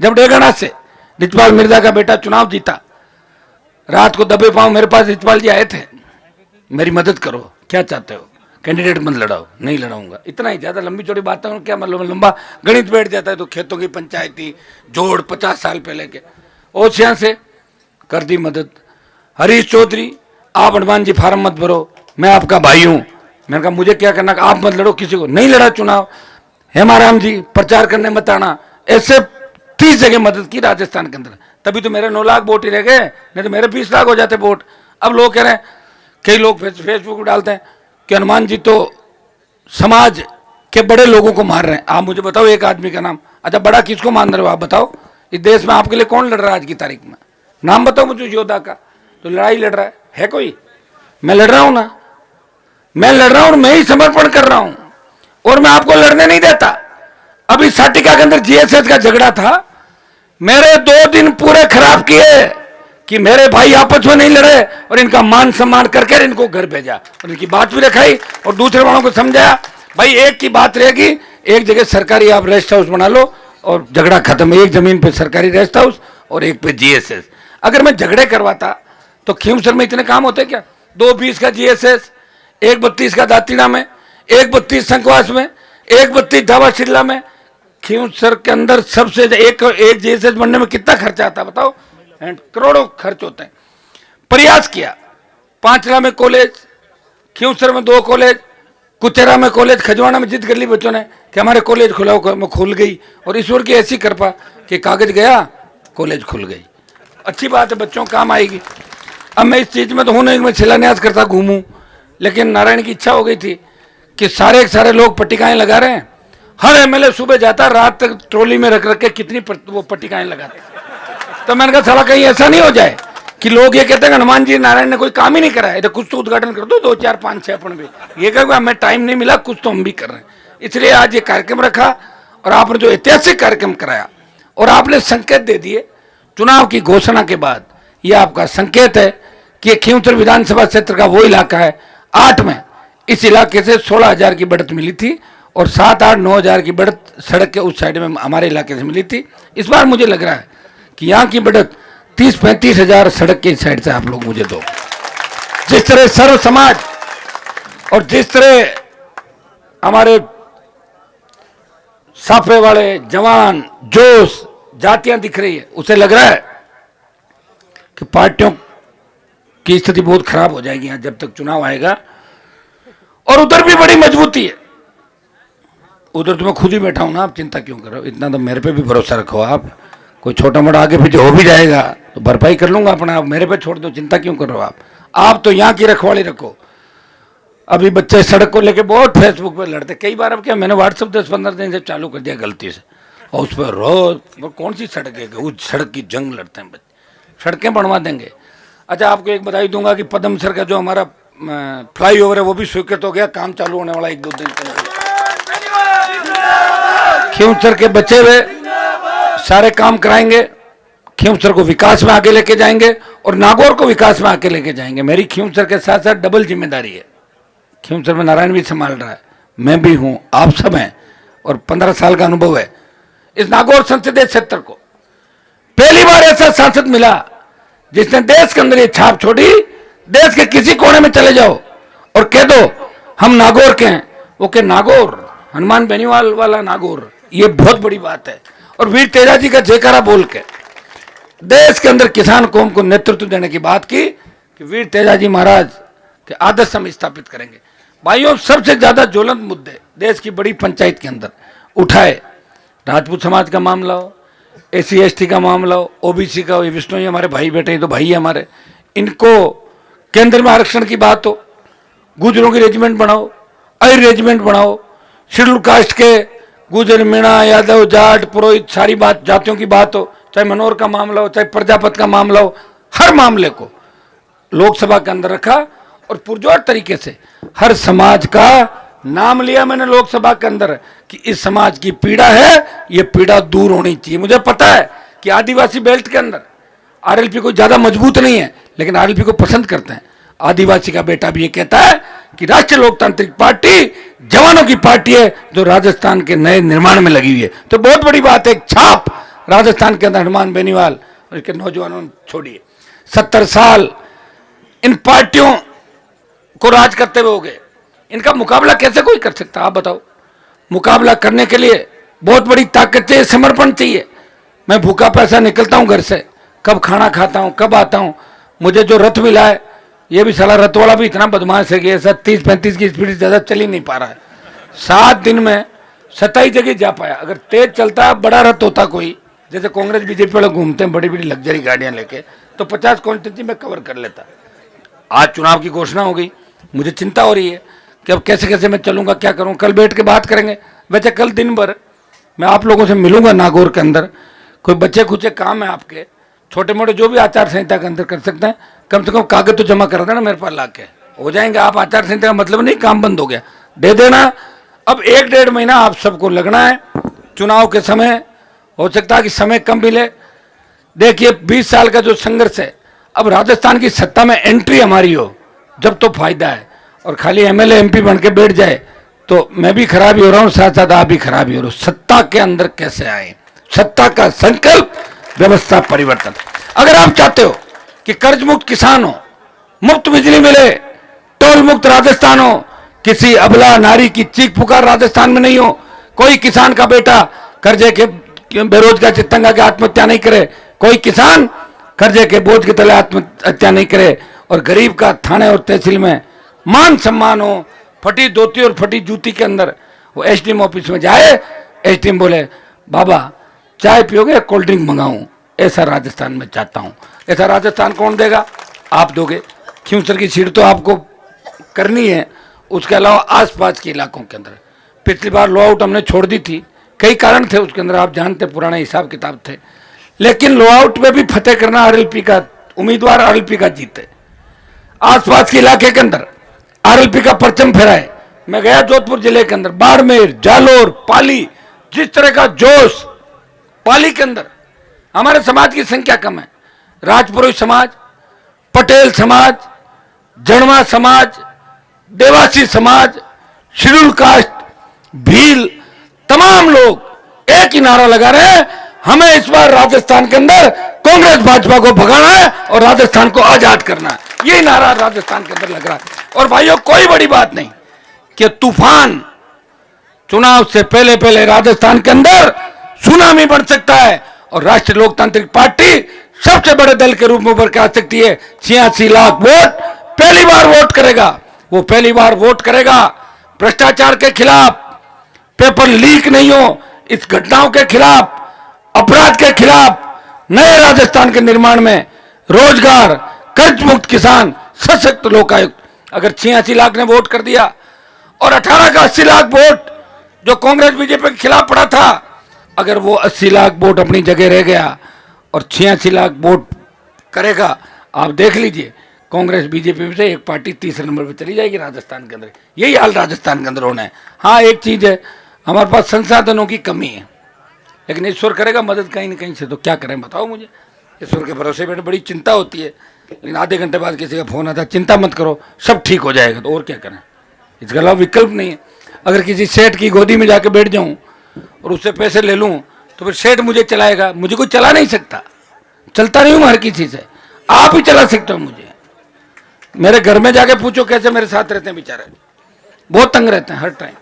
जब डेगना से रिचपाल मिर्जा का बेटा चुनाव जीता, रात को दबे पांव मेरे पास रिचपाल जी आए थे, मेरी मदद करो, क्या चाहते हो, कैंडिडेट मत लड़ाओ। नहीं लड़ाऊंगा, इतना ही, ज्यादा लंबी चौड़ी बातें क्या मतलब, लंबा गणित बैठ जाता है तो खेतों की पंचायती जोड़ 50 साल पहले के, ओसिया से कर दी मदद। हरीश चौधरी, आप हनुमान जी फार्म मत भरो, मैं आपका भाई हूं। मैंने कहा मुझे क्या करना, आप मत लड़ो, किसी को नहीं लड़ा चुनाव। हेमाराम जी, प्रचार करने मत आना। ऐसे 30 जगह मदद की राजस्थान के अंदर, तभी तो मेरे 9 लाख वोट ही रह गए, नहीं तो मेरे 20 लाख हो जाते वोट। अब लोग कह रहे हैं, कई लोग फेसबुक पर डालते हैं कि हनुमान जी तो समाज के बड़े लोगों को मार रहे हैं। आप मुझे बताओ एक आदमी का नाम। अच्छा, बड़ा किसको मान रहे हो आप बताओ? इस देश में आपके लिए कौन लड़ रहा है आज की तारीख में? नाम बताओ मुझे योद्धा का तो लड़ाई लड़ रहा है कोई? मैं लड़ रहा हूं ना, मैं लड़ रहा हूं, मैं ही समर्पण कर रहा हूं और मैं आपको लड़ने नहीं देता। अभी साटिका के अंदर जीएसएस का झगड़ा था, मेरे 2 दिन पूरे खराब किए कि मेरे भाई आपस में नहीं लड़े और इनका मान सम्मान करके इनको घर भेजा और इनकी बात भी रखाई और दूसरे वालों को समझाया, भाई एक की बात रहेगी, एक जगह सरकारी आप रेस्ट हाउस बना लो और झगड़ा खत्म। एक जमीन पे सरकारी रेस्ट हाउस और एक पे जीएसएस। अगर मैं झगड़े करवाता तो खींवसर में इतने काम होते क्या? 220 का जीएसएस, 132 का दातीना में, 132 संकवास में, 132 ढाबा शिल्ला में। खींवसर के अंदर सबसे एक जीएसएस बनने में कितना खर्चा आता बताओ? करोड़ों खर्च होते हैं। प्रयास किया, पांचला में कॉलेज, खींवसर में 2 कॉलेज, कुचेरा में कॉलेज, खजवाना में जिद कर ली बच्चों ने कि हमारे कॉलेज खुलाओ, मैं खुल गई और ईश्वर की ऐसी कृपा कि कागज गया, कॉलेज खुल गई। अच्छी बात है, बच्चों काम आएगी। अब मैं इस चीज में तो हूं नहीं, मैं शिलान्यास करता घूमूं, लेकिन नारायण की इच्छा हो गई थी कि सारे के सारे लोग पट्टिकाएं लगा रहे हैं। हर एमएलए सुबह जाता, रात तक ट्रॉली में रख के कितनी वो पट्टिकाएं लगाते। तो मैंने कहा साला कहीं ऐसा नहीं हो जाए कि लोग ये कहते हैं हनुमान जी नारायण ने कोई काम ही नहीं करा है, तो कुछ तो उद्घाटन कर दो, 2 4 5 6 अपन भी ये कहोगे हमें टाइम नहीं मिला, कुछ तो हम भी कर रहे हैं। इसलिए आज ये कार्यक्रम रखा और आपने जो ऐतिहासिक कार्यक्रम कराया और आपने संकेत दे दिए चुनाव की घोषणा के बाद, ये आपका संकेत है कि खींवसर विधानसभा क्षेत्र का वो इलाका है, 8 में इस इलाके से 16,000 की बढ़त मिली थी और 7 8 9 हजार की बढ़त सड़क के उस साइड में हमारे इलाके से मिली थी। इस बार मुझे लग रहा है कि यहाँ की बढ़त 30-35 हजार सड़क के साइड से आप लोग मुझे दो। जिस तरह सर्व समाज और जिस तरह हमारे साफे वाले जवान जोश जातियां दिख रही है, उसे लग रहा है कि पार्टियों की स्थिति बहुत खराब हो जाएगी यहां जब तक चुनाव आएगा। और उधर भी बड़ी मजबूती है, उधर तो मैं खुद ही बैठा हूं ना, आप चिंता क्यों कर रहे हो? इतना तो मेरे पे भी भरोसा रखो। आप कोई छोटा मोटा आगे पीछे हो भी जाएगा तो भरपाई कर लूंगा अपना, आप मेरे पे छोड़ दो, चिंता क्यों कर रहे हो? आप तो यहाँ की रखवाली रखो। अभी बच्चे सड़क को लेके बहुत फेसबुक पे लड़ते, कई बार अब क्या मैंने व्हाट्सएप 10-15 दिन से चालू कर दिया गलती से, और उस पर रोज कौन सी सड़क है, उस सड़क की जंग लड़ते हैं बच्चे, सड़कें बनवा देंगे। अच्छा, आपको एक बधाई दूंगा कि पदम सर का जो हमारा फ्लाईओवर है वो भी स्वीकृत हो गया, काम चालू होने वाला 1-2 दिन के अंदर। खींवसर के बचे हुए सारे काम कराएंगे, खींवसर को विकास में आगे लेके जाएंगे और नागौर को विकास में आगे लेके जाएंगे। मेरी खींवसर के साथ साथ डबल जिम्मेदारी है। खींवसर में नारायण भी संभाल रहा है, मैं भी हूं, आप सब हैं और 15 साल का अनुभव है। इस नागौर संसदीय क्षेत्र को पहली बार ऐसा सांसद मिला जिसने देश के अंदर ये छाप छोड़ी। देश के किसी कोने में चले जाओ और कह दो हम नागौर के हैं, वो के नागौर हनुमान बेनीवाल वाला नागौर, ये बहुत बड़ी बात है। और वीर तेजा जी का जयकारा बोल के देश के अंदर किसान कौम को नेतृत्व देने की बात की कि वीर तेजा जी महाराज के आदर्श हम स्थापित करेंगे। भाइयों, सबसे ज्यादा ज्वलंत मुद्दे देश की बड़ी पंचायत के अंदर उठाए, राजपूत समाज का मामला हो, SC/ST का मामला हो, OBC का हो, ये विष्णु हमारे भाई बेटे तो भाई है हमारे, इनको केंद्र में आरक्षण की बात हो, गुजरों की रेजिमेंट बनाओ, अयर रेजिमेंट बनाओ, शेड्यूल कास्ट के गुजर मीणा यादव जाट पुरोहित सारी बात जातियों की बात हो, चाहे मनोहर का मामला हो, चाहे प्रजापत का मामला हो, हर मामले को लोकसभा के अंदर रखा और पुरजोर तरीके से हर समाज का नाम लिया मैंने लोकसभा के अंदर कि इस समाज की पीड़ा है, ये पीड़ा दूर होनी चाहिए। मुझे पता है कि आदिवासी बेल्ट के अंदर RLP कोई ज्यादा मजबूत नहीं है, लेकिन RLP को पसंद करते हैं। आदिवासी का बेटा भी ये कहता है कि राष्ट्रीय लोकतांत्रिक पार्टी जवानों की पार्टी है जो राजस्थान के नए निर्माण में लगी हुई है। तो बहुत बड़ी बात है, एक छाप राजस्थान के अंदर हनुमान बेनीवाल और इसके नौजवानों ने छोड़िए 70 साल इन पार्टियों को राज करते हुए हो गए, इनका मुकाबला कैसे कोई कर सकता? आप बताओ। मुकाबला करने के लिए बहुत बड़ी ताकत चाहिए, समर्पण चाहिए। मैं भूखा पैसा निकलता हूं घर से, कब खाना खाता हूं, कब आता हूं। मुझे जो रथ मिला है, ये भी साला रथ वाला भी इतना बदमाश है कि ऐसा 30-35 की स्पीड ज्यादा चल ही नहीं पा रहा है। 7 दिन में 27 जगह जा पाया। अगर तेज चलता बड़ा रथ होता कोई, जैसे कांग्रेस बीजेपी वाले घूमते हैं बड़ी बड़ी लग्जरी गाड़ियां लेके, तो 50 कॉन्स्टिट्यूंसी में कवर कर लेता। आज चुनाव की घोषणा हो गई, मुझे चिंता हो रही है कि अब कैसे कैसे मैं चलूंगा, क्या करूं। कल बैठ के बात करेंगे। वैसे कल दिन भर मैं आप लोगों से मिलूंगा नागौर के अंदर। कोई बच्चे खुचे काम है आपके, छोटे मोटे जो भी आचार संहिता के अंदर कर सकते हैं, कम से कम कागज तो जमा कर देना मेरे पास लाके, हो जाएंगे। आप आचार संहिता का मतलब नहीं काम बंद हो गया, दे देना। अब 1-1.5 महीना आप सबको लगना है। चुनाव के समय हो सकता है कि समय कम मिले। देखिए 20 साल का जो संघर्ष है, अब राजस्थान की सत्ता में एंट्री हमारी हो जब तो फायदा है, और खाली एमएलए एमपी बन के बैठ जाए तो मैं भी खराब ही हो रहा हूं, साथ साथ आप भी खराब ही हो रहे हो। सत्ता के अंदर कैसे आए? सत्ता का संकल्प, व्यवस्था परिवर्तन। अगर आप चाहते हो कि कर्ज मुक्त किसान हो, मुफ्त बिजली मिले, टोल मुक्त राजस्थान हो, किसी अबला नारी की चीख पुकार राजस्थान में नहीं हो, कोई किसान का बेटा कर्जे के बेरोजगार चित्तंगा के आत्महत्या नहीं करे, कोई किसान कर्जे के बोझ के तले आत्महत्या नहीं करे, और गरीब का थाने और तहसील में मान सम्मान हो, फटी धोती और फटी जूती के अंदर वो एसडीएम ऑफिस में जाए, एसडीएम बोले बाबा चाय पियोगे, कोल्ड ड्रिंक मंगाऊं, ऐसा राजस्थान में चाहता हूं। ऐसा राजस्थान कौन देगा? आप दोगे। खींवसर की सीट तो आपको करनी है, उसके अलावा आसपास के इलाकों के अंदर। पिछली बार लो आउट हमने छोड़ दी थी, कई कारण थे उसके अंदर, आप जानते, पुराने हिसाब किताब थे, लेकिन लो आउट में भी फतेह करना आरएलपी का उम्मीदवार, आरएलपी का जीते। आसपास के इलाके के अंदर आरएलपी का परचम फहराए। मैं गया जोधपुर जिले के अंदर, बाड़मेर, जालोर, पाली, जिस तरह का जोश पाली के अंदर। हमारे समाज की संख्या कम है, राजपुरोहित समाज, पटेल समाज, जड़वा समाज, देवासी समाज, शेड्यूल कास्ट, भील, तमाम लोग एक ही नारा लगा रहे हैं, हमें इस बार राजस्थान के अंदर कांग्रेस भाजपा को भगाना है और राजस्थान को आजाद करना है। यही नारा राजस्थान के अंदर लग रहा है। और भाइयों कोई बड़ी बात नहीं कि तूफान चुनाव से पहले पहले राजस्थान के अंदर सुनामी बढ़ सकता है, और राष्ट्रीय लोकतांत्रिक पार्टी सबसे बड़े दल के रूप में उभर के आ सकती है। 86 लाख वोट पहली बार वोट करेगा, वो पहली बार वोट करेगा भ्रष्टाचार के खिलाफ, पेपर लीक नहीं हो, इस घटनाओं के खिलाफ, अपराध के खिलाफ, नए राजस्थान के निर्माण में, रोजगार, कर्ज मुक्त किसान, सशक्त लोकायुक्त। अगर 86 लाख ने वोट कर दिया और 18 का 80 लाख वोट जो कांग्रेस बीजेपी के खिलाफ पड़ा था, अगर वो 80 लाख वोट अपनी जगह रह गया और 86 लाख वोट करेगा, आप देख लीजिए कांग्रेस बीजेपी से एक पार्टी तीसरे नंबर पर चली जाएगी राजस्थान के अंदर। यही हाल राजस्थान के अंदर होना है। हाँ एक चीज है, हमारे पास संसाधनों की कमी है, लेकिन ईश्वर करेगा मदद कहीं ना कहीं से। तो क्या करें बताओ मुझे? ईश्वर के भरोसे बैठे बड़ी चिंता होती है, लेकिन आधे घंटे बाद किसी का फोन आता है, चिंता मत करो सब ठीक हो जाएगा। तो और क्या करें? इसके अलावा विकल्प नहीं है। अगर किसी सेठ की गोदी में जाके बैठ जाऊं और उससे पैसे ले लूं तो फिर सेठ मुझे चलाएगा, मुझे कोई चला नहीं सकता, चलता नहीं हूं हर किसी से। आप ही चला सकते हो मुझे। मेरे घर में जाके पूछो कैसे मेरे साथ रहते हैं बेचारे, बहुत तंग रहते हैं हर टाइम।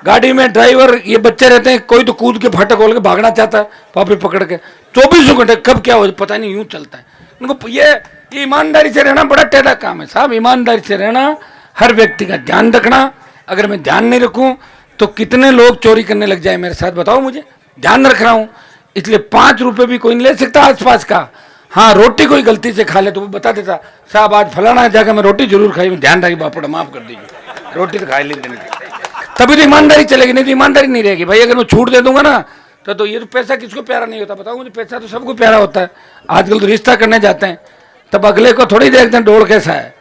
गाड़ी में ड्राइवर ये बच्चे रहते हैं, कोई तो कूद के फाटक खोल के भागना चाहता है, पापी पकड़ के 24 घंटे कब क्या हो पता नहीं, यूं चलता है उनको। ये ईमानदारी से रहना बड़ा टेढ़ा काम है साहब, ईमानदारी से रहना, हर व्यक्ति का ध्यान रखना। अगर मैं ध्यान नहीं रखूं तो कितने लोग चोरी करने लग जाए मेरे साथ, बताओ मुझे। ध्यान रख रहा हूं, इसलिए 5 रुपए भी कोई नहीं ले सकता आसपास का। हाँ रोटी कोई गलती से खा ले तो वो बता देता, साहब आज फलाना जाकर मैं रोटी जरूर खाई, ध्यान रखी बापड़ माफ कर दीजिए, रोटी तो खाई लेते नहीं, तभी तो ईमानदारी चलेगी, नहीं तो ईमानदारी नहीं रहेगी भाई। अगर मैं छूट दे दूंगा ना तो ये तो पैसा किसको प्यारा नहीं होता बताओ मुझे? पैसा तो सबको प्यारा होता है। आजकल तो रिश्ता करने जाते हैं तब अगले को थोड़ी देखते हैं डोड़ कैसा है,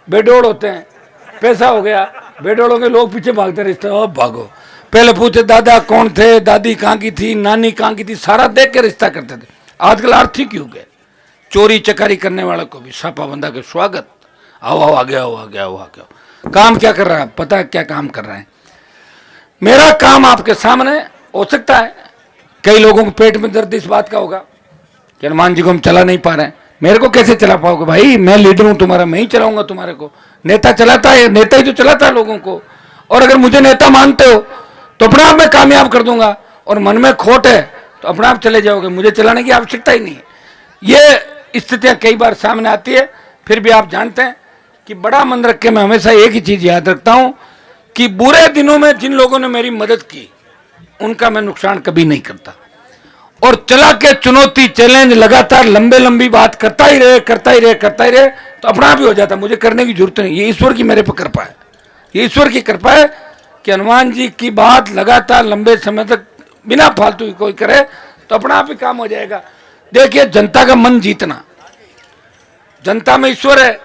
बेडोड़ होते हैं, पैसा हो गया बेडोड़ों के लोग पीछे भागते हैं, रिश्ता अब भागो। पहले पूछे दादा कौन थे, दादी कहाँ की थी, नानी कहाँ की थी, सारा देख के रिश्ता करते थे। आजकल आर्थिक युग है, चोरी चकारी करने वाले को भी छापा बंधा के स्वागत, आओ आओ आ गया, आ गया, आ गया। काम क्या कर रहा है पता है? क्या काम कर रहे हैं? मेरा काम आपके सामने हो सकता है कई लोगों को पेट में दर्द इस बात का होगा कि हनुमान जी को हम चला नहीं पा रहे हैं। मेरे को कैसे चला पाओगे भाई, मैं लीडर हूं तुम्हारा, मैं ही चलाऊंगा तुम्हारे को। नेता चलाता है, नेता ही तो चलाता है लोगों को। और अगर मुझे नेता मानते हो तो अपने आप मैं कामयाब कर दूंगा, और मन में खोट है तो अपने आप चले जाओगे, मुझे चलाने की आवश्यकता ही नहीं है। ये स्थितियां कई बार सामने आती है। फिर भी आप जानते हैं कि बड़ा मन रख के मैं हमेशा एक ही चीज याद रखता हूं कि बुरे दिनों में जिन लोगों ने मेरी मदद की उनका मैं नुकसान कभी नहीं करता। और चला के चुनौती, चैलेंज लगातार लंबे लंबी बात करता ही रहे तो अपना आप ही हो जाता, मुझे करने की जरूरत नहीं। ये ईश्वर की मेरे पर कृपा है, ये ईश्वर की कृपा है कि हनुमान जी की बात लगातार लंबे समय तक बिना फालतू की कोई करे तो अपना आप ही काम हो जाएगा। देखिए, जनता का मन जीतना, जनता में ईश्वर है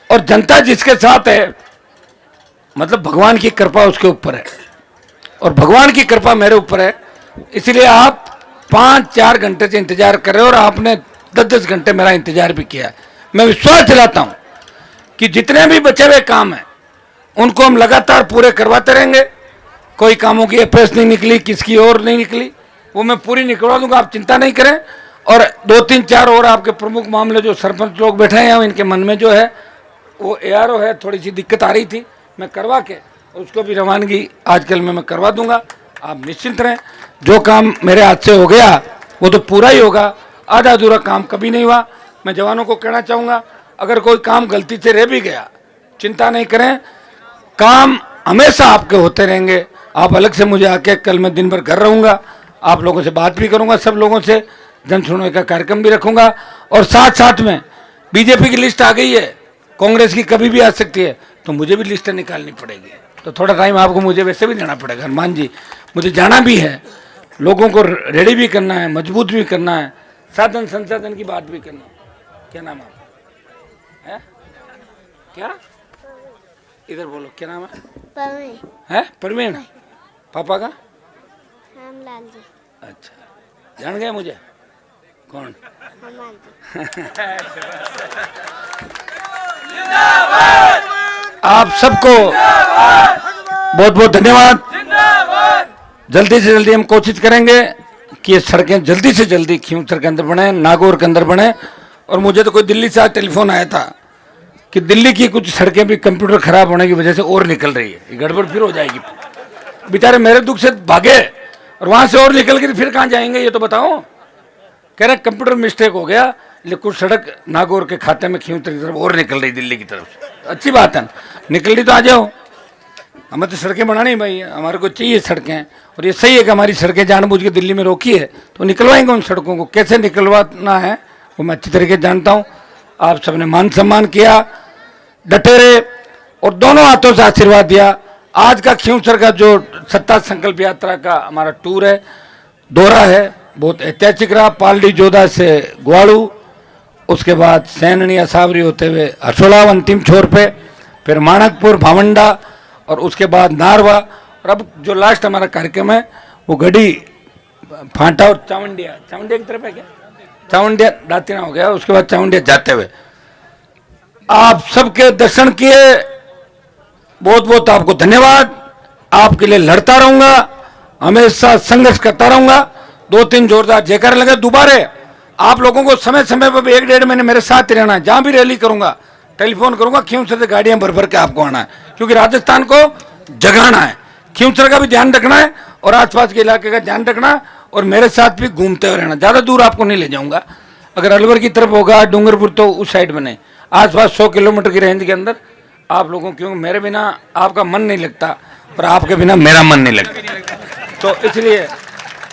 और जनता जिसके साथ है मतलब भगवान की कृपा उसके ऊपर है और भगवान की कृपा मेरे ऊपर है। इसलिए आप 5-4 घंटे से इंतजार कर रहे हो और आपने 10-10 घंटे मेरा इंतजार भी किया। मैं विश्वास दिलाता हूं कि जितने भी बचे हुए काम हैं उनको हम लगातार पूरे करवाते रहेंगे। कोई कामों की एफएस नहीं निकली, किसकी और नहीं निकली, वो मैं पूरी निकलवा दूंगा, आप चिंता नहीं करें। और 2-3-4 और आपके प्रमुख मामले जो सरपंच लोग बैठे हैं इनके मन में जो है वो एआरओ है, थोड़ी सी दिक्कत आ रही थी, मैं करवा के उसको भी रवानगी आजकल में मैं करवा दूंगा। आप निश्चिंत रहें, जो काम मेरे हाथ से हो गया वो तो पूरा ही होगा, आधा अधूरा काम कभी नहीं हुआ। मैं जवानों को कहना चाहूँगा, अगर कोई काम गलती से रह भी गया चिंता नहीं करें, काम हमेशा आपके होते रहेंगे। आप अलग से मुझे आके, कल मैं दिन भर घर रहूँगा, आप लोगों से बात भी करूँगा, सब लोगों से जन सुनवाई का कार्यक्रम भी रखूँगा। और साथ साथ में बीजेपी की लिस्ट आ गई है, कांग्रेस की कभी भी आ सकती है, तो मुझे भी लिस्ट निकालनी पड़ेगी। तो थोड़ा टाइम आपको मुझे वैसे भी देना पड़ेगा। हनुमान जी, मुझे जाना भी है, लोगों को रेडी भी करना है, मजबूत भी करना है, साधन संसाधन की बात भी करना है। क्या नाम है? क्या इधर बोलो, क्या नाम है? परवीन। है परवीन? पापा का? रामलाल जी। अच्छा, जान गए मुझे कौन? हनुमान जी। आप सबको बहुत बहुत धन्यवाद। जल्दी से जल्दी हम कोशिश करेंगे कि ये सड़कें जल्दी से जल्दी खींवसर के अंदर बने, नागौर के अंदर बने। और मुझे तो कोई दिल्ली से आज टेलीफोन आया था कि दिल्ली की कुछ सड़कें भी कंप्यूटर खराब होने की वजह से और निकल रही है, ये गड़बड़ फिर हो जाएगी। बेचारे मेरे दुख से भागे और वहां से और निकल के फिर कहाँ जाएंगे ये तो बताओ। कह रहे कंप्यूटर मिस्टेक हो गया, लेकिन कुछ सड़क नागौर के खाते में खींवसर की तरफ और निकल रही दिल्ली की तरफ से। अच्छी बात है, निकल रही तो आ जाओ। हमें तो सड़कें बनानी भाई, हमारे को चाहिए सड़कें। और ये सही है कि हमारी सड़कें जानबूझ के दिल्ली में रोकी है, तो निकलवाएंगे उन सड़कों को। कैसे निकलवाना है वो मैं अच्छी तरीके से जानता हूँ। आप सबने मान सम्मान किया, डटे रहे और दोनों हाथों से आशीर्वाद दिया। आज का खींवसर का जो सत्ता संकल्प यात्रा का हमारा टूर है, दौरा है, बहुत ऐतिहासिक रहा। पालड़ी जोधा से ग्वाड़ू, उसके बाद सैननी असावरी होते हुए हरसोला अंतिम छोर पे, फिर माणकपुर, भावंडा और उसके बाद नारवा। और अब जो लास्ट हमारा कार्यक्रम है वो गढ़ी, फांटा और चावंडिया की तरफ है क्या? चावंडिया दातिना हो गया, उसके बाद चावंडिया जाते हुए आप सबके दर्शन किए। बहुत बहुत आपको धन्यवाद। आपके लिए लड़ता रहूंगा, हमेशा संघर्ष करता रहूंगा। 2-3 जोरदार जयकार लगे। दोबारा आप लोगों को समय समय पर 1-1.5 महीने मेरे साथ रहना है। जहां भी रैली करूंगा टेलीफोन करूंगा, खींवसर से गाड़ियां भर भर के आपको आना है, क्योंकि राजस्थान को जगाना है। खींवसर का भी ध्यान रखना है और आसपास के इलाके का ध्यान रखना है और मेरे साथ भी घूमते हुए रहना। ज़्यादा दूर आपको नहीं ले जाऊंगा। अगर अलवर की तरफ होगा, डूंगरपुर, तो उस साइड में नहीं, आसपास 100 किलोमीटर की रेंज के अंदर आप लोगों, क्योंकि मेरे बिना आपका मन नहीं लगता और आपके बिना मेरा मन नहीं लगता, तो इसलिए